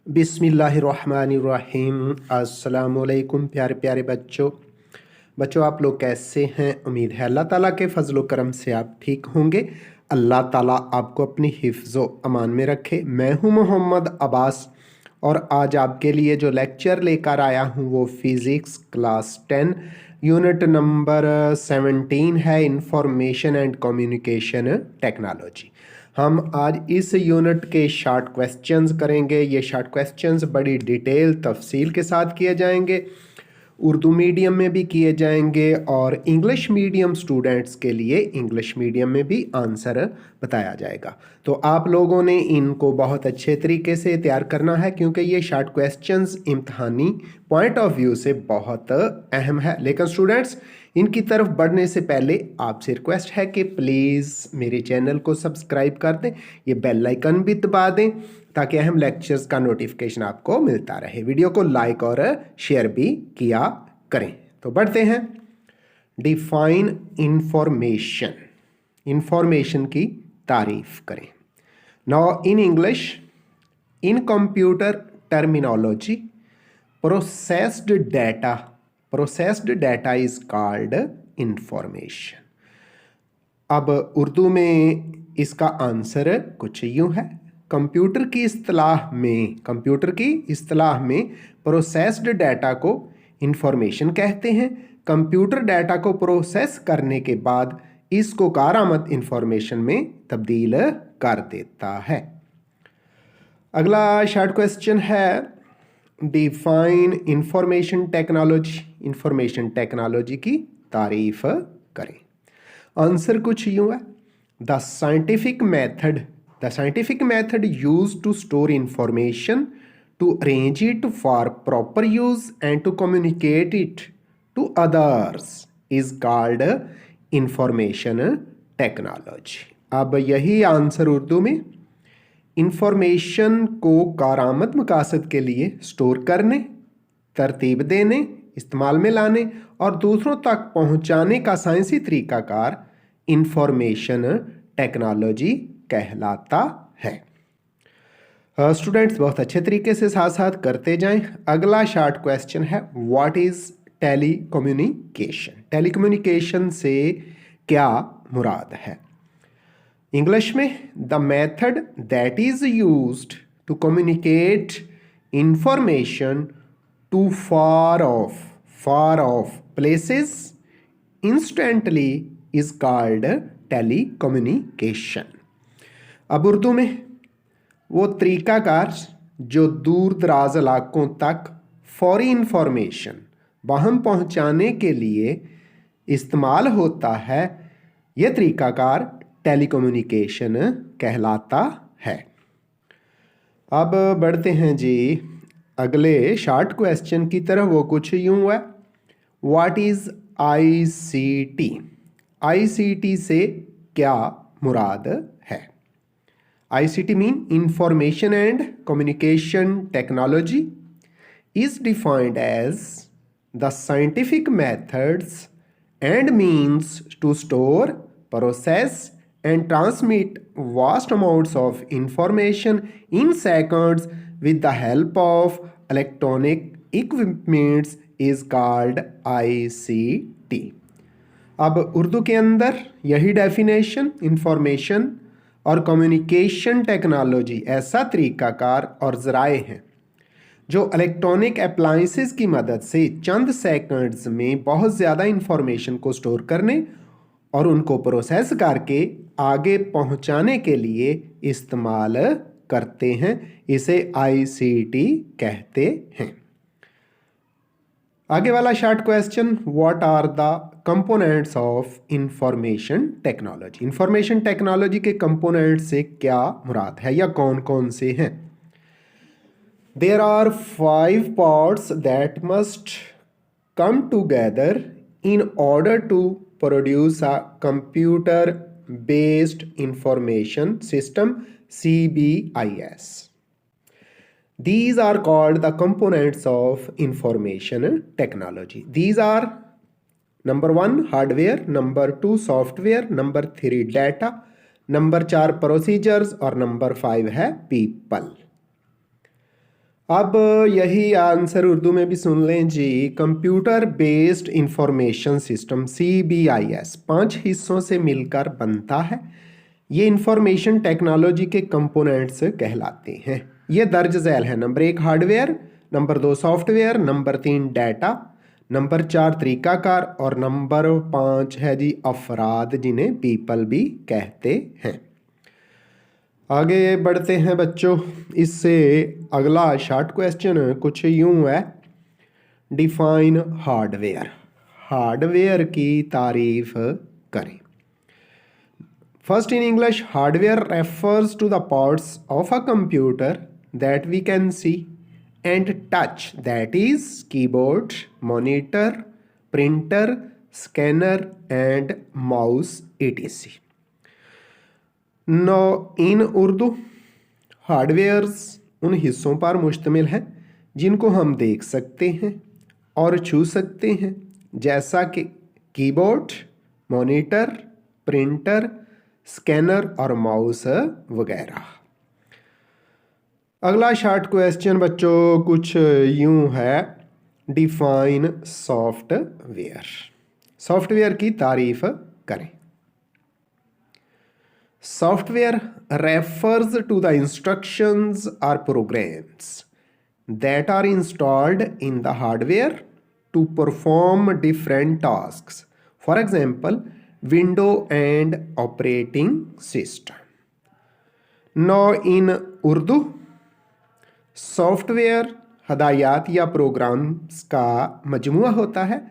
बिस्मिल्लाहिर्रहमानिर्रहीम। अस्सलामुअलैकुम प्यारे प्यारे बच्चों आप लोग कैसे हैं। उम्मीद है अल्लाह ताला के फजल करम से आप ठीक होंगे। अल्लाह ताला आपको अपनी हिफ्ज़ व अमान में रखे। मैं हूं मोहम्मद अब्बास और आज आपके लिए जो लेक्चर लेकर आया हूं वो फ़िज़िक्स क्लास 10 यूनिट नंबर 17 है, इंफॉर्मेशन एंड कम्युनिकेशन टेक्नोलॉजी। हम आज इस यूनिट के शॉर्ट क्वेश्चंस करेंगे। ये शॉर्ट क्वेश्चंस बड़ी डिटेल तफसील के साथ किए जाएंगे, उर्दू मीडियम में भी किए जाएंगे और इंग्लिश मीडियम स्टूडेंट्स के लिए इंग्लिश मीडियम में भी आंसर बताया जाएगा। तो आप लोगों ने इनको बहुत अच्छे तरीके से तैयार करना है क्योंकि ये शॉर्ट क्वेश्चंस इम्तहानी पॉइंट ऑफ व्यू से बहुत अहम है। लेकिन स्टूडेंट्स, इनकी तरफ बढ़ने से पहले आपसे रिक्वेस्ट है कि प्लीज़ मेरे चैनल को सब्सक्राइब कर दें, ये बेल आइकन भी दबा दें ताकि अहम लेक्चर्स का नोटिफिकेशन आपको मिलता रहे। वीडियो को लाइक और शेयर भी किया करें। तो बढ़ते हैं। डिफाइन इंफॉर्मेशन, इंफॉर्मेशन की तारीफ करें। Now in English, in computer terminology, processed data is called information. अब उर्दू में इसका आंसर कुछ यूं है। कंप्यूटर की इस्तिलाह में प्रोसेस्ड डाटा को इंफॉर्मेशन कहते हैं। कंप्यूटर डाटा को प्रोसेस करने के बाद इसको कारआमद इंफॉर्मेशन में तब्दील कर देता है। अगला शॉर्ट क्वेश्चन है, define information technology, information technology की तारीफ करें। आंसर कुछ यूं है, the scientific method used to store information, to arrange it for proper use and to communicate it to others is called information technology। अब यही answer Urdu में, इंफॉर्मेशन को कारआमद मकासद के लिए स्टोर करने, तरतीब देने, इस्तेमाल में लाने और दूसरों तक पहुंचाने का साइंसी तरीकाकार इंफॉर्मेशन टेक्नोलॉजी कहलाता है। स्टूडेंट्स, बहुत अच्छे तरीके से साथ साथ करते जाएं। अगला शॉर्ट क्वेश्चन है, व्हाट इज टेलीकम्युनिकेशन। टेलीकम्युनिकेशन से क्या मुराद है। इंग्लिश में, the method that is used to communicate information to far off places instantly is called telecommunication. अब उर्दू में, वो तरीकाकार जो दूर दराज इलाकों तक फौरी इंफॉर्मेशन बाहम पहुंचाने के लिए इस्तेमाल होता है, यह तरीकाकार टेलीकम्युनिकेशन कहलाता है। अब बढ़ते हैं जी अगले शॉर्ट क्वेश्चन की तरफ। वो कुछ यूं है, व्हाट इज आईसीटी। आईसीटी से क्या मुराद है। ICT mean information and communication technology is defined as the scientific methods and means to store, process and transmit vast amounts of information in seconds with the help of electronic equipments is called ICT। अब उर्दू के अंदर यही definition, information और communication technology ऐसा तरीकाकार और ज़राए हैं जो इलेक्ट्रॉनिक अप्लायंसेस की मदद से चंद सेकंड्स में बहुत ज़्यादा इंफॉर्मेशन को स्टोर करने और उनको प्रोसेस करके आगे पहुंचाने के लिए इस्तेमाल करते हैं। इसे ICT कहते हैं। आगे वाला short question, what are the components of information technology. Information technology के कंपोनेंट से क्या मुराद है या कौन कौन से हैं। There are 5 parts that must come together in order to produce a computer based information system, CBIS। These are called the components of information technology. These are number 1 hardware, number 2 software, number 3 data, number 4 procedures और number 5 है people। अब यही answer Urdu में भी सुन लें जी। Computer based information system CBIS 5 हिस्सों से मिलकर बनता है। ये इंफॉर्मेशन टेक्नोलॉजी के कंपोनेंट्स कहलाते हैं। ये दर्ज झैल है। Number 1 hardware, number 2 software, number 3 data, number 4 तरीकाकार और नंबर 5 है जी अफराद, जिन्हें पीपल भी कहते हैं। आगे बढ़ते हैं बच्चों। इससे अगला शॉर्ट क्वेश्चन कुछ यूं है, डिफाइन हार्डवेयर। हार्डवेयर की तारीफ करें। First in English, hardware refers to the parts of a computer that we can see and touch, that is keyboard, monitor, printer, scanner and mouse etc. Now in Urdu, hardwares उन हिस्सों पर मुश्तमिल है जिनको हम देख सकते हैं और छू सकते हैं, जैसा कि कीबोर्ड, मॉनिटर, प्रिंटर, स्कैनर और माउस वगैरह। अगला शॉर्ट क्वेश्चन बच्चों कुछ यूं है, डिफाइन सॉफ्टवेयर। सॉफ्टवेयर की तारीफ करें। Software refers to the instructions or programs that are installed in the hardware to perform different tasks. For example, window and operating system. Now in Urdu, software हदायत या programmes का मजमूआ होता है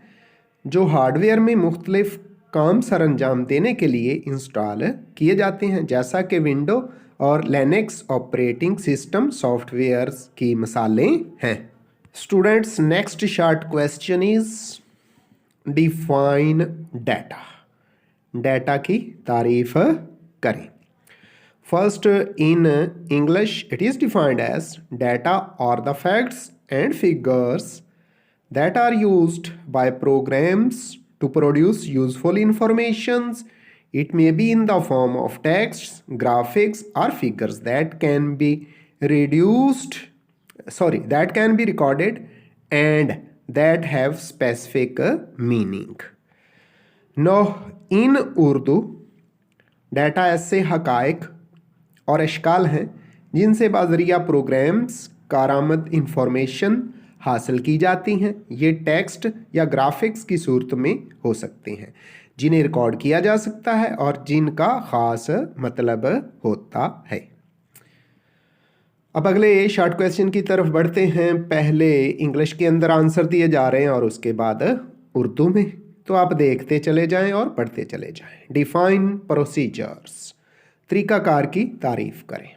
जो hardware में मुख्तलिफ काम सरअंजाम देने के लिए इंस्टॉल किए जाते हैं, जैसा कि विंडो और लिनक्स ऑपरेटिंग सिस्टम सॉफ्टवेयर्स की मिसालें हैं। Students, next short question is define data. Data की तारीफ करें। First, in English, it is defined as data are the facts and figures that are used by programs to produce useful informations. It may be in the form of text, graphics, or figures that can be recorded and that have specific meaning. Now, in Urdu, data ऐसे हकाइक और अशकाल हैं जिनसे बाज़रिया programmes कारामद information हासिल की जाती हैं। ये text या ग्राफिक्स की सूरत में हो सकते हैं, जिन्हें रिकॉर्ड किया जा सकता है और जिनका ख़ास मतलब होता है। अब अगले शॉर्ट क्वेश्चन की तरफ बढ़ते हैं। पहले इंग्लिश के अंदर आंसर दिए जा रहे हैं और उसके बाद उर्दू में, तो आप देखते चले जाएं और पढ़ते चले जाएं। डिफाइन प्रोसीजर्स, तरीकाकार की तारीफ करें।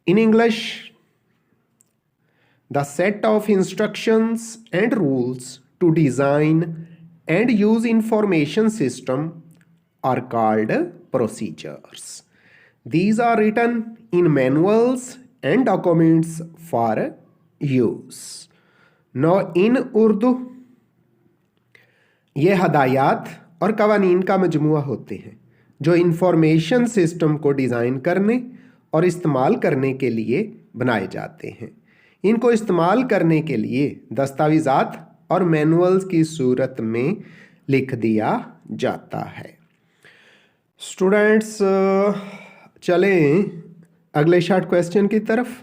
In English, the set of instructions and rules to design and use information system are called procedures. These are written in manuals and documents for use. Now in Urdu, ये हदायत और कवानीन का मजमूआ होते हैं जो इंफॉर्मेशन सिस्टम को डिज़ाइन करने और इस्तेमाल करने के लिए बनाए जाते हैं। इनको इस्तेमाल करने के लिए दस्तावेज़ात और मैनुअल्स की सूरत में लिख दिया जाता है। स्टूडेंट्स, चलें अगले शॉर्ट क्वेश्चन की तरफ।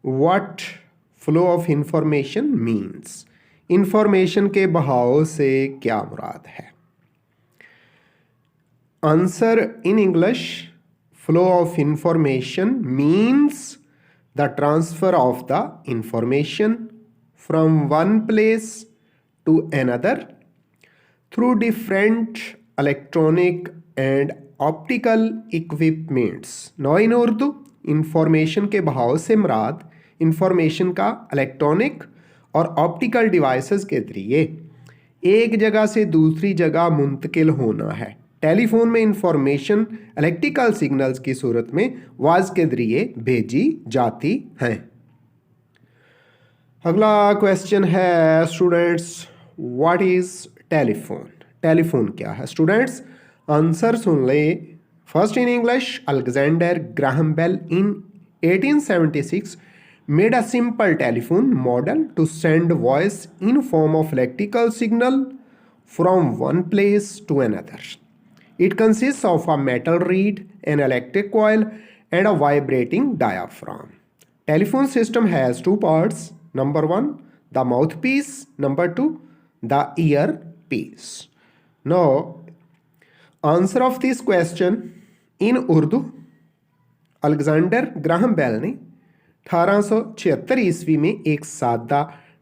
What flow of information means. Information के बहाव से क्या मुराद है? Answer in English, flow of information means the transfer of the information from one place to another through different electronic and optical equipments. Now in Urdu, information के बहाव से मुराद इंफॉर्मेशन का इलेक्ट्रॉनिक और ऑप्टिकल डिवाइसेस के जरिए एक जगह से दूसरी जगह मुंतकिल होना है। टेलीफोन में इंफॉर्मेशन इलेक्ट्रिकल सिग्नल्स की सूरत में आवाज के जरिए भेजी जाती हैं। अगला क्वेश्चन है students, what is telephone. Telephone क्या है? स्टूडेंट्स, आंसर सुन ले। First in English, Alexander Graham Bell in 1876 made a simple telephone model to send voice in form of electrical signal from one place to another. It consists of a metal reed, an electric coil, and a vibrating diaphragm. Telephone system has two parts. Number one, the mouthpiece. Number two, the earpiece. Now, answer of this question in Urdu. Alexander Graham Bell ने 1876 ईस्वी में एक सादा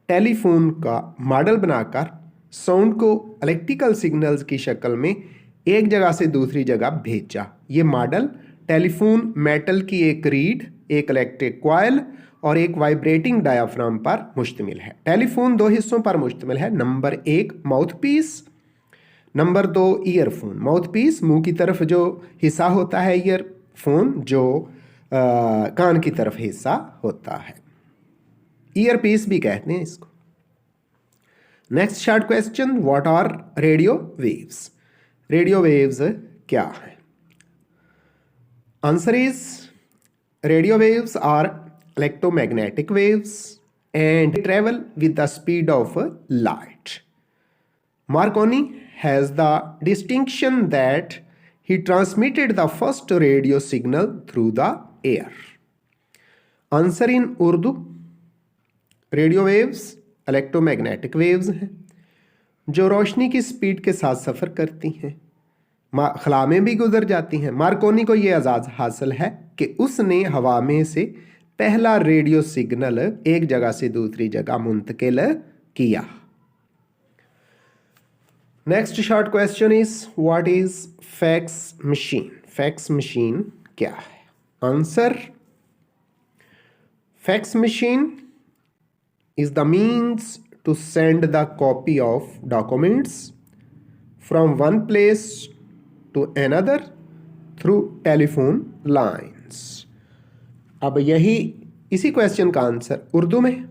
telephone का model बनाकर sound को electrical signals की शक्ल में एक जगह से दूसरी जगह भेजा। ये मॉडल टेलीफोन मेटल की एक रीड, एक इलेक्ट्रिक कॉइल और एक वाइब्रेटिंग डायाफ्राम पर मुश्तमिल है। टेलीफोन दो हिस्सों पर मुश्तमिल है। नंबर एक माउथपीस, नंबर दो ईयरफोन। माउथपीस मुंह की तरफ जो हिस्सा होता है, ईयरफोन जो कान की तरफ हिस्सा होता है। ईयरपीस भी कहते हैं इसको। Next short question, what are radio waves? Radio waves क्या है? Answer is radio waves are electromagnetic waves and travel with the speed of light. Marconi has the distinction that he transmitted the first radio signal through the air. Answer in Urdu, radio waves electromagnetic waves हैं जो रोशनी की speed के साथ सफ़र करती हैं, खला में भी गुजर जाती हैं। मार्कोनी को यह एजाज़ हासिल है कि उसने हवा में से पहला रेडियो सिग्नल एक जगह से दूसरी जगह मुंतकिल किया। Next short question is what is fax machine? Fax machine क्या है? Answer, fax machine is the means to send the copy of documents from one place to another through telephone lines. अब यही इसी क्वेश्चन का answer Urdu में।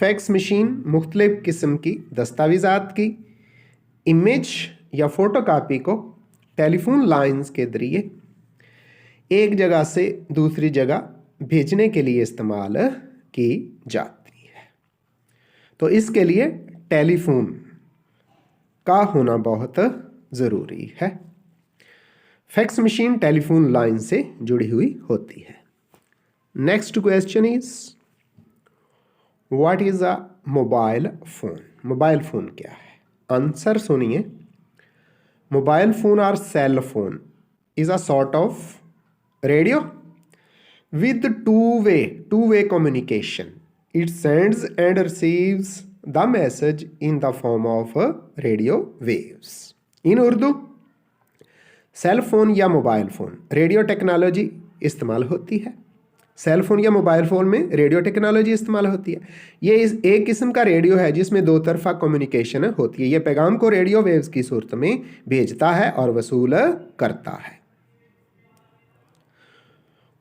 Fax machine मुख्तलिफ किस्म की दस्तावेज़ात की इमेज या फ़ोटोकॉपी को टेलीफोन लाइंस के ज़रिए एक जगह से दूसरी जगह भेजने के लिए इस्तेमाल की जाती है। तो इसके लिए टेलीफोन का होना बहुत ज़रूरी है। फैक्स मशीन टेलीफोन लाइन से जुड़ी हुई होती है। Next question is what is a mobile phone? Mobile phone क्या है? आंसर सुनिए, मोबाइल फ़ोन और cell phone is a sort of radio with two-way communication. It sends and receives the message in the form of radio waves. In Urdu, cell phone या mobile phone radio technology इस्तेमाल होती है। Cell phone या mobile phone में radio technology इस्तेमाल होती है। ये एक किस्म का रेडियो है जिसमें दो तरफा कम्युनिकेशन होती है। ये पैगाम को रेडियो वेव्स की सूरत में भेजता है और वसूल करता है।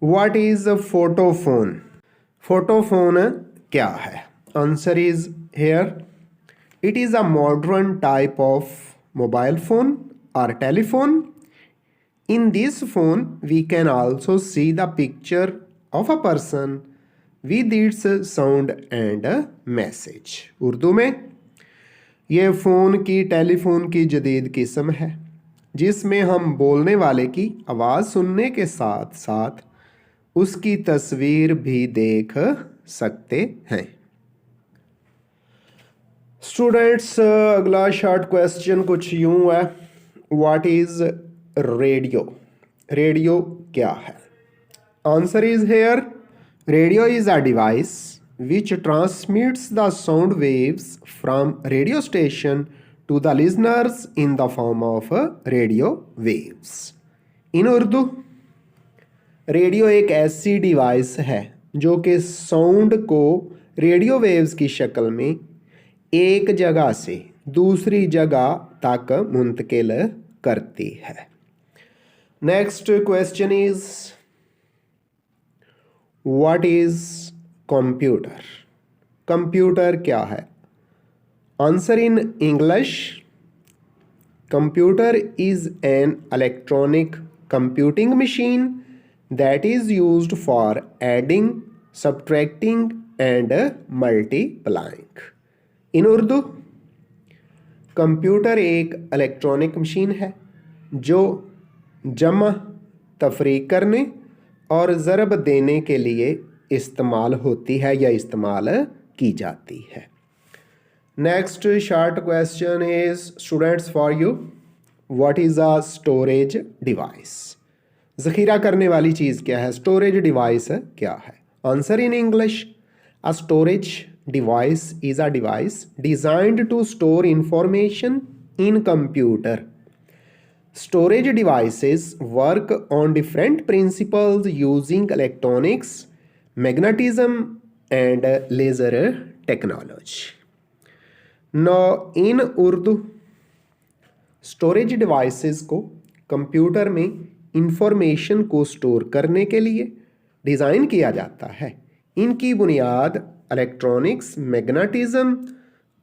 What is a photophone? Photophone क्या है? Answer is here. It is a modern type of mobile phone or telephone. In this phone, we can also see the picture of a person with its sound and message. Urdu में ये phone की telephone की जदीद किस्म है जिसमें हम बोलने वाले की आवाज़ सुनने के साथ साथ उसकी तस्वीर भी देख सकते हैं। स्टूडेंट्स, अगला शॉर्ट क्वेश्चन कुछ यूं है, व्हाट इज रेडियो? रेडियो क्या है? Answer is here, radio is a device which transmits the sound waves from radio station to the listeners in the form of radio waves. In Urdu, radio एक ऐसी device है जो कि sound को radio waves की शक्ल में एक जगह से दूसरी जगह तक मुंतकिल करती है। Next question is what is computer? Computer क्या है? Answer in English, computer is an electronic computing machine that is used for adding, subtracting and multiplying. In Urdu, computer एक इलेक्ट्रॉनिक मशीन है जो जमा, तफरीक करने और ज़रब देने के लिए इस्तेमाल होती है या इस्तेमाल की जाती है। Next short question is students for you, what is a storage device? ज़ख़ीरा करने वाली चीज़ क्या है? स्टोरेज डिवाइस क्या है? Answer in English, a storage device is a device designed to store information in computer. Storage devices work on different principles using electronics, magnetism and laser technology. Now in Urdu, storage devices को computer में information को store करने के लिए design किया जाता है। इनकी बुनियाद इलेक्ट्रॉनिक्स, मैग्नेटिज्म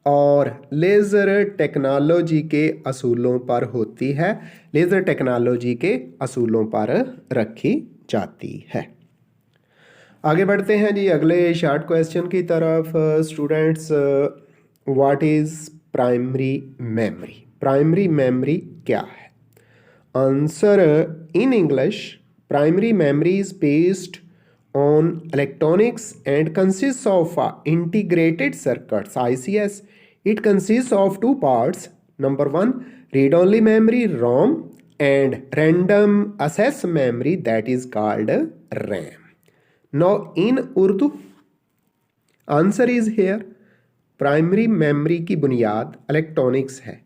और लेज़र टेक्नोलॉजी के असूलों पर होती है, लेज़र टेक्नोलॉजी के असूलों पर रखी जाती है। आगे बढ़ते हैं जी अगले शॉर्ट क्वेश्चन की तरफ। Students, what is primary memory? Primary memory क्या है? Answer in English, primary memory is based on electronics and consists of integrated circuits ICS. It consists of two parts. Number one, read-only memory ROM and random access memory that is called RAM. Now in Urdu, answer is here. Primary memory की बुनियाद electronics है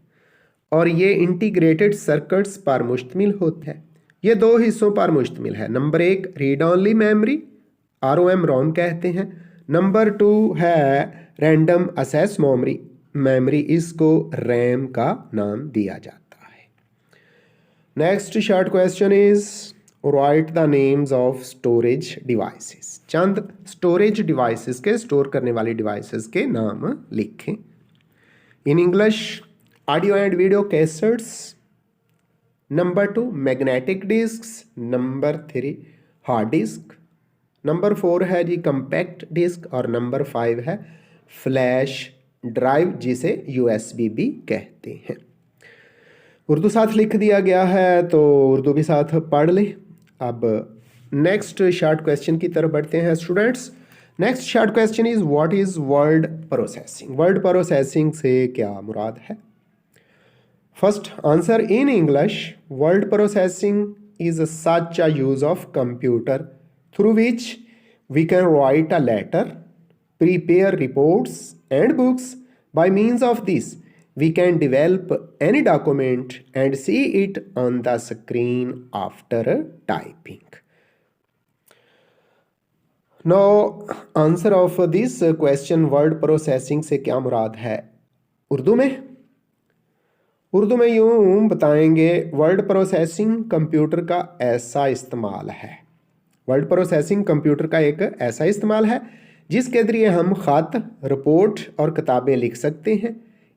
और ये integrated circuits पर मुश्तमिल होता है। ये दो हिस्सों पर मुश्तमिल है। नंबर एक रीड ओनली मेमोरी, ROM कहते हैं। नंबर टू है रैंडम एक्सेस मेमोरी, इसको रैम का नाम दिया जाता है। Next short question is write the names of storage devices. चंद स्टोरेज डिवाइसेस के, स्टोर करने वाली डिवाइसेस के नाम लिखें। In English, audio and video cassettes. Number two magnetic disks. Number three hard disk. Number four है जी कंपैक्ट डिस्क और नंबर फाइव है फ्लैश ड्राइव, जिसे USB भी कहते हैं। उर्दू साथ लिख दिया गया है तो उर्दू भी साथ पढ़ लें। अब नेक्स्ट शॉर्ट क्वेश्चन की तरफ बढ़ते हैं students. Next short question is what is word processing? Word processing से क्या मुराद है? First answer in English, word processing is such a use of computer through which we can write a letter, prepare reports and books. By means of this, we can develop any document and see it on the screen after typing. Now, answer of this question, word processing से क्या मुराद है उर्दू में? उर्दू में यूँ बताएंगे, word processing computer का ऐसा इस्तेमाल है, वर्ड प्रोसेसिंग कंप्यूटर का एक ऐसा इस्तेमाल है जिसके ज़रिए हम ख़त, रिपोर्ट और किताबें लिख सकते हैं।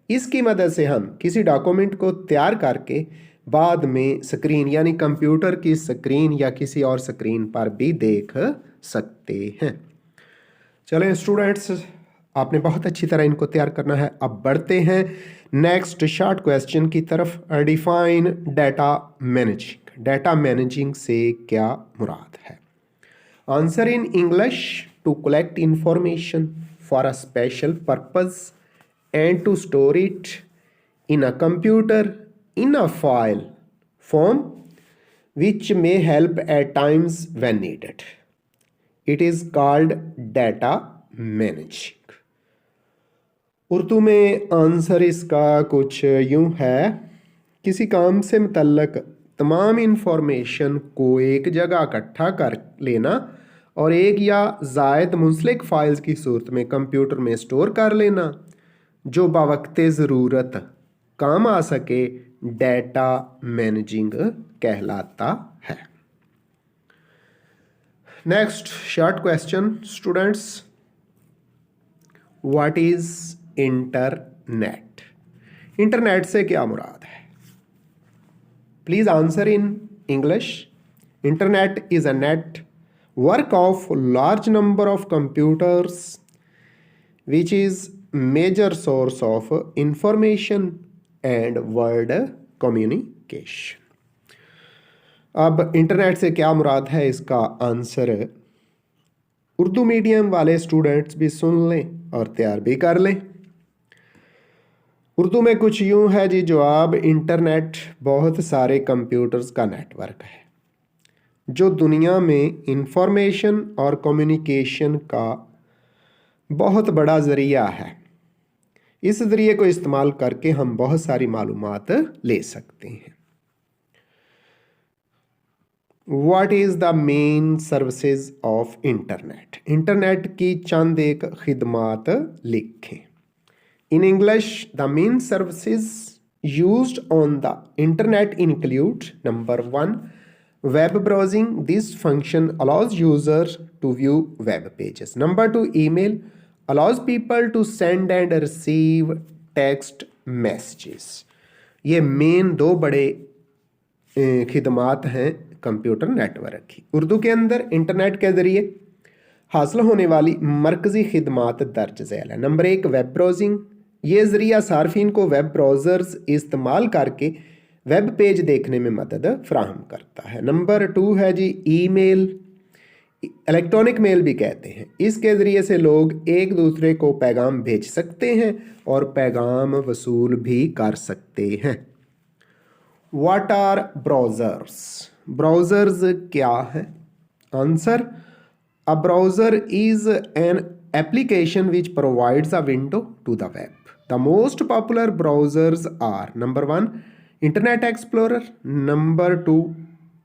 इसकी मदद से हम किसी डॉक्यूमेंट को तैयार करके बाद में स्क्रीन यानी कंप्यूटर की स्क्रीन या किसी और स्क्रीन पर भी देख सकते हैं। चलें स्टूडेंट्स, आपने बहुत अच्छी तरह इनको तैयार करना है। अब बढ़ते हैं नेक्स्ट शॉर्ट क्वेश्चन की तरफ। Define data managing. Data managing से क्या मुराद है? Answer in English, to collect information for a special purpose and to store it in a computer in a file form which may help at times when needed. It is called data managing. Urdu में answer इसका कुछ यूं है, किसी काम से मुतल्लक तमाम information को एक जगह इकट्ठा कर लेना और एक या ज़ायद मुंसलिक फाइल्स की सूरत में कंप्यूटर में स्टोर कर लेना जो बावक्ते ज़रूरत काम आ सके, डेटा मैनेजिंग कहलाता है। Next short question students, what is internet? Internet से क्या मुराद है? Please answer in English. Internet is a network of large number of computers which is major source of information and word communication. अब internet से क्या मुराद है, इसका आंसर उर्दू मीडियम वाले स्टूडेंट्स भी सुन लें और तैयार भी कर लें। उर्दू में कुछ यूं है जी जवाब, इंटरनेट बहुत सारे कंप्यूटर्स का नेटवर्क है जो दुनिया में इंफॉर्मेशन और कम्युनिकेशन का बहुत बड़ा ज़रिया है। इस ज़रिए को इस्तेमाल करके हम बहुत सारी मालूमात ले सकते हैं। What is the main services of internet? Internet की चंद एक खिदमात लिखें। In English, the main services used on the internet include number 1, web browsing. This function allows users to view web pages. Number 2, email allows people to send and receive text messages. ये main दो बड़े खिदमात हैं computer network की। उर्दू के अंदर internet के ज़रिए हासिल होने वाली मरकज़ी खिदमात दर्ज झैल है। Number 1, web browsing. ये ज़रिया सार्फिन को वेब ब्राउज़र्स इस्तेमाल करके वेब पेज देखने में मदद फ्राहम करता है। नंबर 2 है जी ईमेल, इलेक्ट्रॉनिक मेल भी कहते हैं। इसके ज़रिए से लोग एक दूसरे को पैगाम भेज सकते हैं और पैगाम वसूल भी कर सकते हैं। What are browsers? ब्राउज़र्स क्या है? Answer, a browser is an application which provides a window to the web. The most popular browsers are number 1, Internet Explorer, number 2,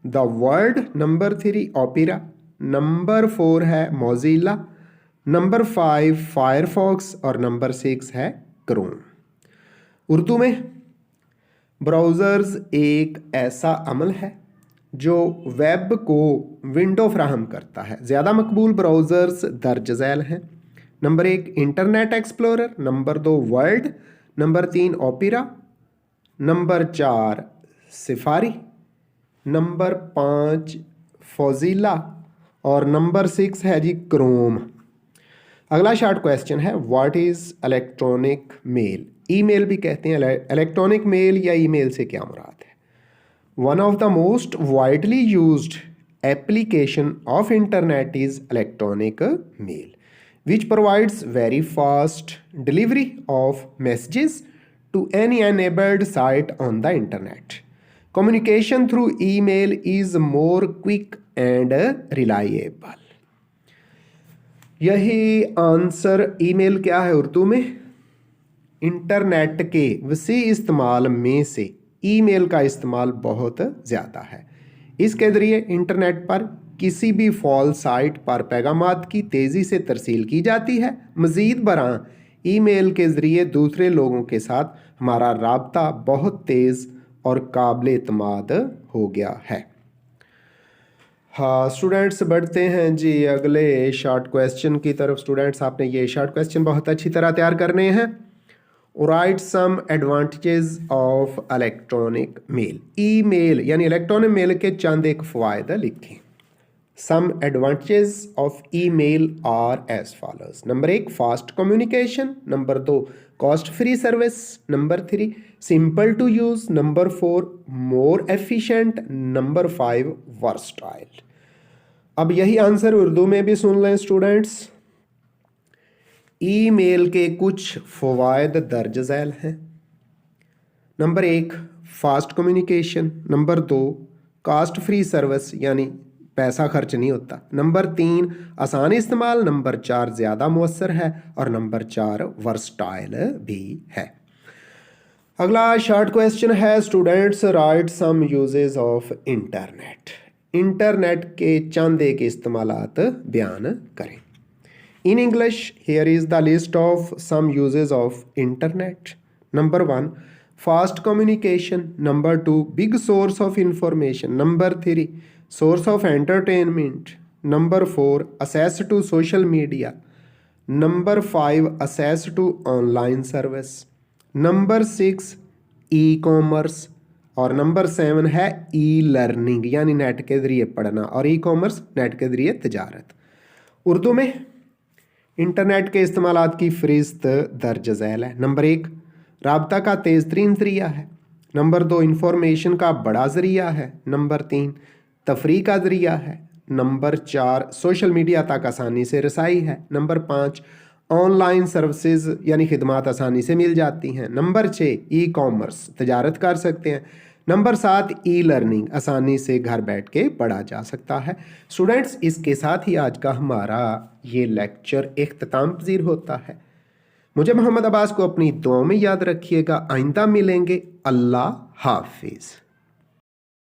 the Word, number 3, Opera, number 4 है Mozilla, number 5 Firefox और number 6 है Chrome। Urdu में browsers एक ऐसा अमल है जो web को window फ्राहम करता है। ज़्यादा मकबूल ब्राउज़र्स दर्ज झैल हैं। Number 1 internet explorer, number 2 world, number 3 Opera, number 4 Safari, number 5 Mozilla और नंबर 6 है जी क्रोम। अगला शॉर्ट क्वेश्चन है, what is electronic mail? Email भी कहते हैं। इलेक्ट्रॉनिक मेल या ईमेल से क्या मुराद है? One of the most widely used application of internet is electronic mail which provides very fast delivery of messages to any enabled site on the internet. Communication through email is more quick and reliable. यही answer. Email क्या है उर्दू में? Internet के वसी इस्तेमाल में से email का इस्तेमाल बहुत ज़्यादा है। इसके ज़रिए इंटरनेट पर किसी भी फॉल साइट पर पैगामात की तेज़ी से तरसील की जाती है। मज़ीद बरां ईमेल के ज़रिए दूसरे लोगों के साथ हमारा राब्ता बहुत तेज़ और काबिल एतमाद हो गया है। हाँ स्टूडेंट्स, बढ़ते हैं जी अगले शॉर्ट क्वेश्चन की तरफ। स्टूडेंट्स, आपने ये शॉर्ट क्वेश्चन बहुत अच्छी तरह तैयार करने हैं। Write some advantages of electronic mail. Email यानी इलेक्ट्रॉनिक मेल के चंद एक फ़वायदे लिखें। Some advantages of email are as follows. Number 1 fast communication, number 2 cost free service, number 3 simple to use, number 4 more efficient, number 5 versatile. अब यही answer Urdu में भी सुन लें स्टूडेंट्स। ईमेल के कुछ फ़वायद दर्ज झैल हैं। Number 1 fast communication, number 2 cost free service यानी पैसा खर्च नहीं होता, नंबर 3 आसान इस्तेमाल, नंबर 4 ज़्यादा मुअस्सर है और नंबर 4 वर्सटाइल भी है। अगला शॉर्ट क्वेश्चन है students, write some uses of internet. Internet के चंद एक इस्तेमालात बयान करें। In English, here is the list of some uses of internet. Number 1, fast communication. Number 2, big source of information. Number 3, source of entertainment. Number 4, access to social media. Number 5, access to online service. Number 6, e-commerce. और number 7 है e learning यानी net के ज़रिए पढ़ना, और e commerce net के ज़रिए तजारत। उर्दू में इंटरनेट के इस्तेमालात की फ़हरिस्त दर्ज झैल है। नंबर 1 राबता का तेज़ तरीन ज़रिया है। नंबर 2 इंफॉर्मेशन का बड़ा ज़रिया है। नंबर 3 तफरीह का ज़रिया है। नंबर 4 सोशल मीडिया तक आसानी से रसाई है। नंबर 5 ऑनलाइन सर्विसेज यानी खिदमात आसानी से मिल जाती हैं। नंबर 6 ई कॉमर्स तजारत कर सकते हैं। नंबर 7 ई लर्निंग आसानी से घर बैठ के पढ़ा जा सकता है। स्टूडेंट्स, इसके साथ ही आज का हमारा ये लेक्चर इख्तिताम पजीर होता है। मुझे मोहम्मद अब्बास को अपनी दुआओं में याद रखिएगा। आइंदा मिलेंगे। अल्लाह हाफिज़।